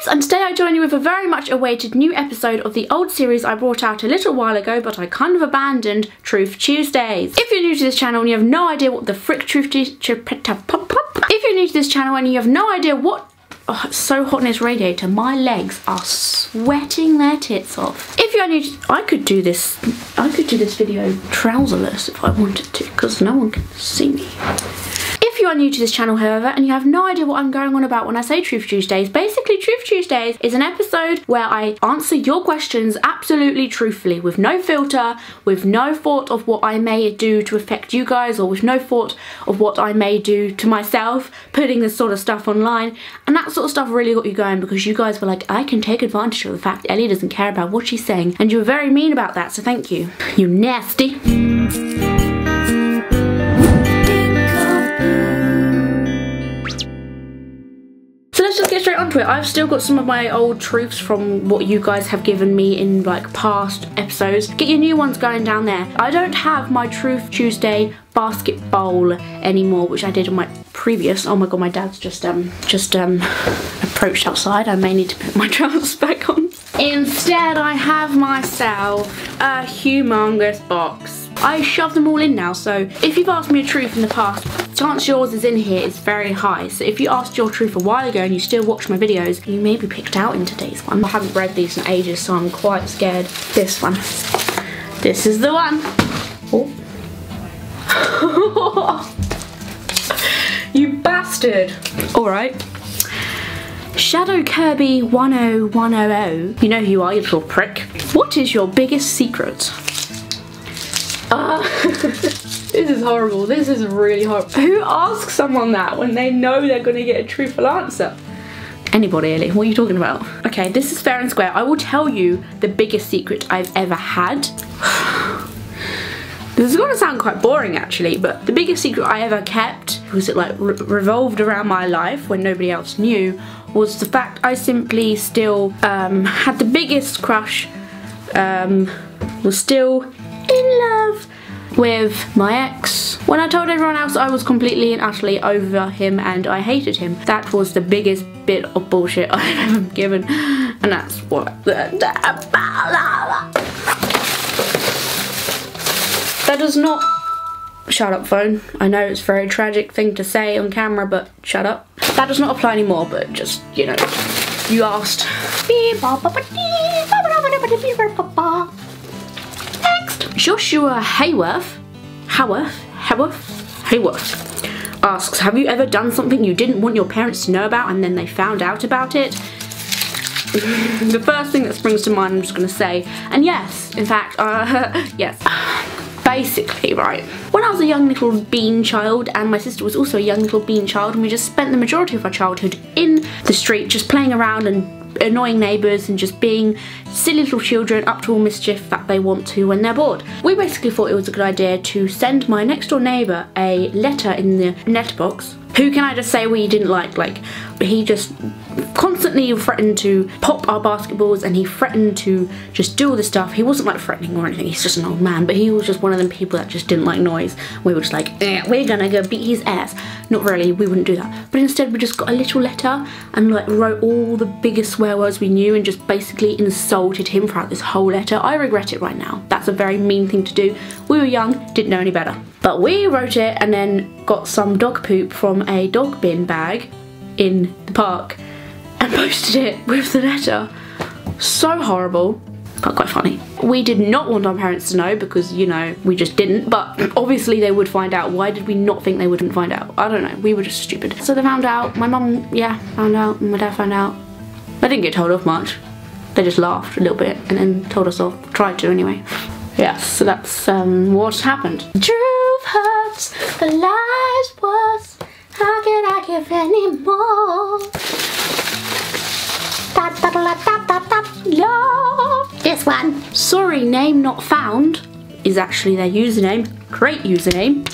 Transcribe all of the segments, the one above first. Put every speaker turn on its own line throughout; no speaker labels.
and today I join you with a very much awaited new episode of the old series I brought out a little while ago but I kind of abandoned, Truth Tuesdays. If you're new to this channel and you have no idea what the frick Oh, it's so hot in this radiator, my legs are sweating their tits off. If you are new to, I could do this video trouserless if I wanted to, because no one can see me. If you are new to this channel, however, and you have no idea what I'm going on about when I say Truth Tuesdays, basically Truth Tuesdays is an episode where I answer your questions absolutely truthfully, with no filter, with no thought of what I may do to affect you guys, or with no thought of what I may do to myself, putting this sort of stuff online. And that sort of stuff really got you going because you guys were like, I can take advantage of the fact Ellie doesn't care about what she's saying, and you were very mean about that, so thank you. You nasty. Let's just get straight onto it. I've still got some of my old truths from what you guys have given me in like past episodes. Get your new ones going down there. I don't have my Truth Tuesday basket bowl anymore, which I did in my previous. Oh my god, my dad's just approached outside. I may need to put my trousers back on. Instead, I have myself a humongous box. I shoved them all in now, so if you've asked me a truth in the past, chance yours is in here is very high. So if you asked your truth a while ago and you still watch my videos, you may be picked out in today's one. I haven't read these in ages, so I'm quite scared. This one. This is the one. Oh. You bastard. Alright. Shadow Kirby 10100. You know who you are, you little prick. What is your biggest secret? This is horrible. This is really horrible. Who asks someone that when they know they're going to get a truthful answer? Anybody, Ellie. What are you talking about? Okay, this is fair and square. I will tell you the biggest secret I've ever had. This is going to sound quite boring actually, but the biggest secret I ever kept, was it like revolved around my life when nobody else knew, was the fact I simply still had the biggest crush, was still in love with my ex. When I told everyone else I was completely and utterly over him and I hated him, that was the biggest bit of bullshit I've ever given, and that's what that does not. Shut up, phone. I know it's a very tragic thing to say on camera, but shut up. That does not apply anymore, but just, you know, you asked. Next, Joshua Hayworth asks, have you ever done something you didn't want your parents to know about and then they found out about it? The first thing that springs to mind, I'm just going to say, and yes, in fact, yes. Basically, right, when I was a young little bean child, and my sister was also a young little bean child, and we just spent the majority of our childhood in the street just playing around and annoying neighbours and just being silly little children up to all mischief that they want to when they're bored. We basically thought it was a good idea to send my next door neighbour a letter in the letterbox. Who can I just say we didn't like he just constantly threatened to pop our basketballs and he threatened to just do all this stuff. He wasn't like threatening or anything, he's just an old man, but he was just one of them people that just didn't like noise. We were just like, we're gonna go beat his ass. Not really, we wouldn't do that. But instead we just got a little letter and like wrote all the biggest swear words we knew and just basically insulted him throughout this whole letter. I regret it right now. That's a very mean thing to do. We were young, didn't know any better. But we wrote it and then got some dog poop from a dog bin bag in the park and posted it with the letter. So horrible, but quite funny. We did not want our parents to know because, you know, we just didn't, but obviously they would find out. Why did we not think they wouldn't find out? I don't know, we were just stupid. So they found out, my mum, yeah, found out, and my dad found out. They didn't get told off much. They just laughed a little bit and then told us off, tried to anyway. Yes, so that's what happened. Truth hurts, the lies was, how can I give any more? Love. This one. Sorry, name not found is actually their username. Great username.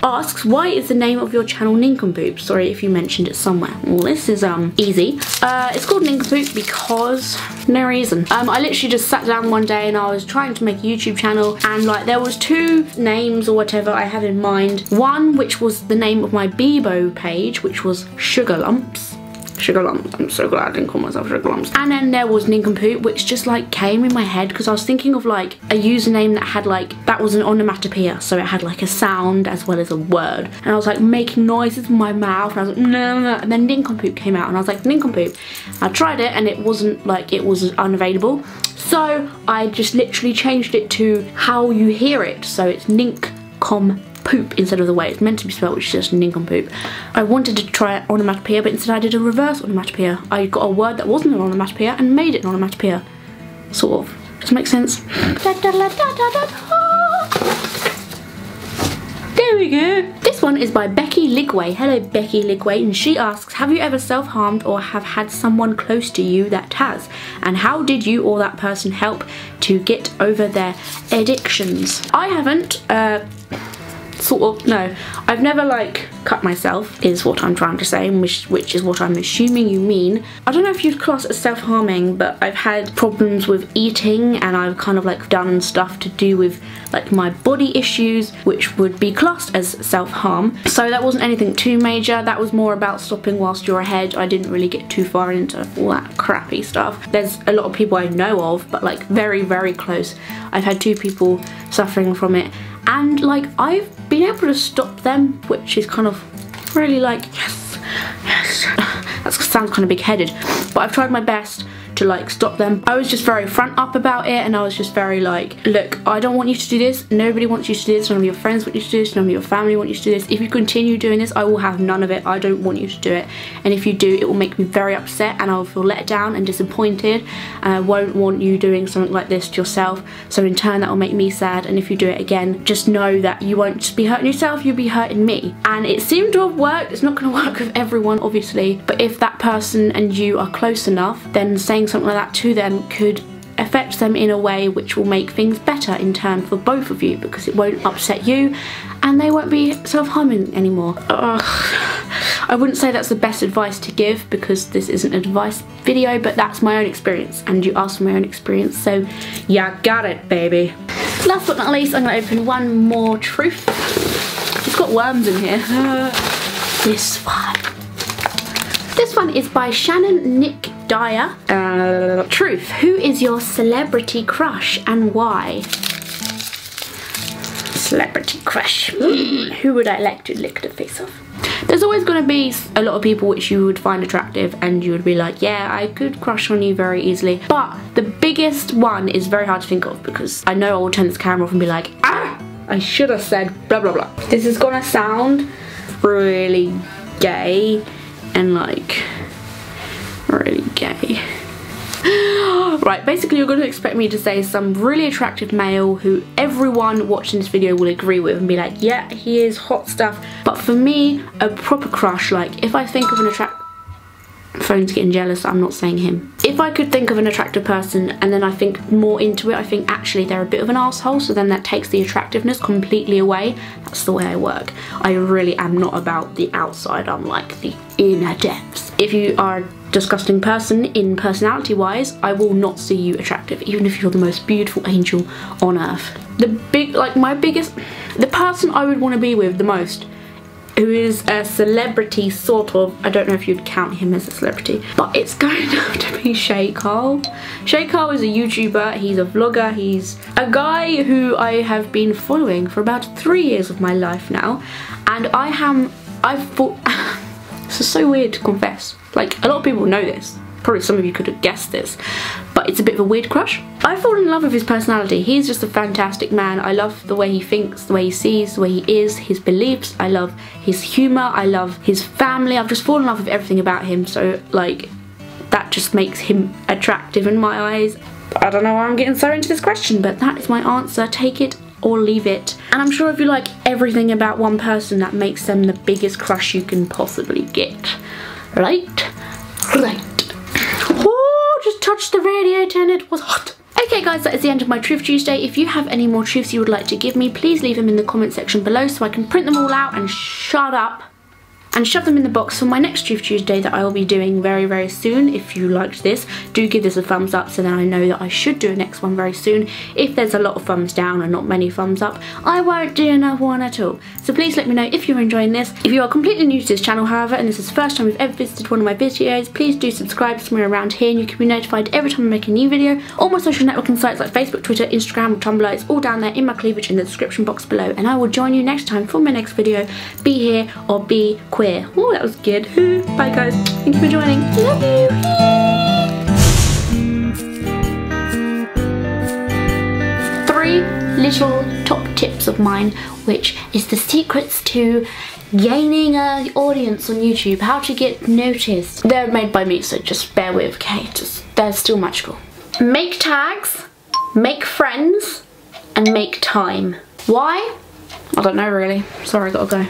Asks, why is the name of your channel NinkComPoop? Sorry if you mentioned it somewhere. Well, this is easy. It's called NinkComPoop because no reason. I literally just sat down one day and I was trying to make a YouTube channel, and like there was two names or whatever I had in mind. One which was the name of my Bebo page, which was Sugar Lumps, Sugar lumps. I'm so glad I didn't call myself Sugar Lumps. And then there was Nincompoop, which just like came in my head because I was thinking of like a username that had like, that was an onomatopoeia, so it had like a sound as well as a word. And I was like making noises with my mouth, and I was like, no, no. And then NincComPoop came out, and I was like, NincComPoop. I tried it, and it wasn't like, it was unavailable. So I just literally changed it to how you hear it. So it's NinkComPoop instead of the way it's meant to be spelled, which is just Nincompoop. I wanted to try an onomatopoeia, but instead I did a reverse onomatopoeia. I got a word that wasn't an onomatopoeia and made it an onomatopoeia. Sort of. Does that make sense? There we go. This one is by Becky Ligway. Hello Becky Ligway, and she asks, have you ever self-harmed or have had someone close to you that has? And how did you or that person help to get over their addictions? I haven't, sort of, no. I've never like cut myself, is what I'm trying to say, which is what I'm assuming you mean. I don't know if you'd class it as self-harming, but I've had problems with eating, and I've kind of like done stuff to do with like my body issues, which would be classed as self-harm. So that wasn't anything too major. That was more about stopping whilst you're ahead. I didn't really get too far into all that crappy stuff. There's a lot of people I know of, but like very, very close. I've had 2 people suffering from it, and like I've been able to stop them, which is kind of really like, yes, yes. That sounds kind of big-headed, but I've tried my best to like stop them. I was just very front up about it, and I was just very like, look, I don't want you to do this. Nobody wants you to do this. None of your friends want you to do this. None of your family want you to do this. If you continue doing this, I will have none of it. I don't want you to do it. And if you do, it will make me very upset, and I'll feel let down and disappointed, and I won't want you doing something like this to yourself. So in turn, that will make me sad. And if you do it again, just know that you won't just be hurting yourself, you'll be hurting me. And it seemed to have worked. It's not going to work with everyone, obviously, but if that person and you are close enough, then saying something like that to them could affect them in a way which will make things better in turn for both of you, because it won't upset you and they won't be self-harming anymore. I wouldn't say that's the best advice to give, because this isn't an advice video, but that's my own experience, and you asked for my own experience, so yeah, got it, baby. Last but not least, I'm going to open one more truth. It's got worms in here. This one is by Shannon Nick Dyer. Truth. Who is your celebrity crush and why? Celebrity crush. Who would I like to lick the face of? There's always going to be a lot of people which you would find attractive, and you would be like, yeah, I could crush on you very easily. But the biggest one is very hard to think of, because I know I will turn this camera off and be like, ah, I should have said blah blah blah. This is gonna sound really gay and like really gay. Right, basically you're going to expect me to say some really attractive male who everyone watching this video will agree with and be like, yeah, he is hot stuff. But for me, a proper crush, like if I think of an phone's getting jealous, I'm not saying him. If I could think of an attractive person and then I think more into it, I think actually they're a bit of an asshole, so then that takes the attractiveness completely away. That's the way I work. I really am not about the outside, I'm like the inner depths. If you are a disgusting person in personality wise, I will not see you attractive, even if you're the most beautiful angel on earth. The person I would want to be with the most, who is a celebrity sort of, I don't know if you'd count him as a celebrity, but it's going to have to be Shay Carl. Shay Carl is a YouTuber, he's a vlogger, he's a guy who I have been following for about 3 years of my life now, and I've thought, this is so weird to confess, like a lot of people know this, probably some of you could have guessed this, but it's a bit of a weird crush. I've fallen in love with his personality. He's just a fantastic man. I love the way he thinks, the way he sees, the way he is, his beliefs. I love his humour, I love his family. I've just fallen in love with everything about him, so like that just makes him attractive in my eyes. I don't know why I'm getting so into this question, but that is my answer. Take it or leave it. And I'm sure if you like everything about one person, that makes them the biggest crush you can possibly get. Right? Right. Oh, just touched the radiator and it was hot. Okay guys, that is the end of my Truth Tuesday. If you have any more truths you would like to give me, please leave them in the comment section below so I can print them all out and shut up and shove them in the box for my next Truth Tuesday that I will be doing very, very soon. If you liked this, do give this a thumbs up so then I know that I should do a next one very soon. If there's a lot of thumbs down and not many thumbs up, I won't do another one at all. So please let me know if you're enjoying this. If you are completely new to this channel, however, and this is the first time you've ever visited one of my videos, please do subscribe somewhere around here and you can be notified every time I make a new video. All my social networking sites like Facebook, Twitter, Instagram, or Tumblr, it's all down there in my cleavage in the description box below, and I will join you next time for my next video. Be here or be queer. Oh, that was good. Bye guys. Thank you for joining. Love you. 3 little top tips of mine, which is the secrets to gaining an audience on YouTube, how to get noticed. They're made by me, so just bear with, okay? They're still magical. Make tags, make friends, and make time. Why? I don't know really. Sorry, I gotta go.